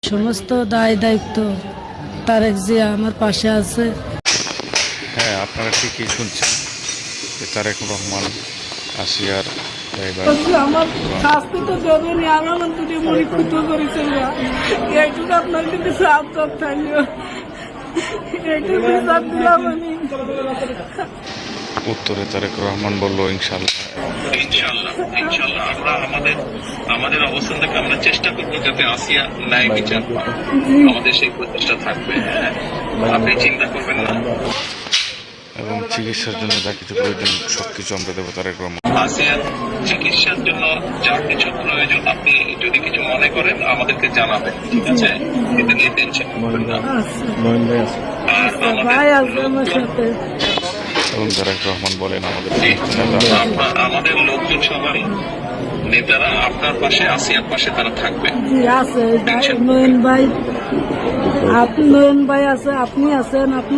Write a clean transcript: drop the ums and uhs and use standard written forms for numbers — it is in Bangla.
সমস্ত দায় দায়িত্ব তারেক জিয়া আমার পাশে আছে। হ্যাঁ, আপনারা ঠিকই শুনছেন যে তারেক রহমান আসিয়ার আমার শাস্তি তো দেবেনি, আমার দুটি পরীক্ষিত করেছিল। এইটুকু আপনার কিন্তু সাবধান থাকলো, এইটুকু সাপ দিলাম আমি। উত্তরে তারেক রহমান বলল ইনশাল্লাহ ইনশাল্লাহ আমরা আমাদের অবস্থান থেকে আমরা চেষ্টা করবো যাতে আসিয়া ন্যায় বিচার পায়। আমাদের সেই প্রচেষ্টা থাকবে। হ্যাঁ, আপনি চিন্তা করবেন না। এবং চিকিৎসার জন্য যা কিছু প্রয়োজন সবকিছু আমরা দেবো তারেক রহমান। আসিয়ার চিকিৎসার জন্য যা কিছু প্রয়োজন আপনি যদি কিছু মনে করেন আমাদেরকে জানাবেন, ঠিক আছে? এটা নিয়ে টেনশন করবেন না। আর ভাই আছে আমার সাথে। এবং তারেক রহমান বলেন আমাদের লোকজন সবাই নেতারা আপনার পাশে, আসিয়ার পাশে তারা থাকবে। জি আছে নয়ন ভাই, আপনি নয়ন ভাই আছে, আপনি আছেন, আপনি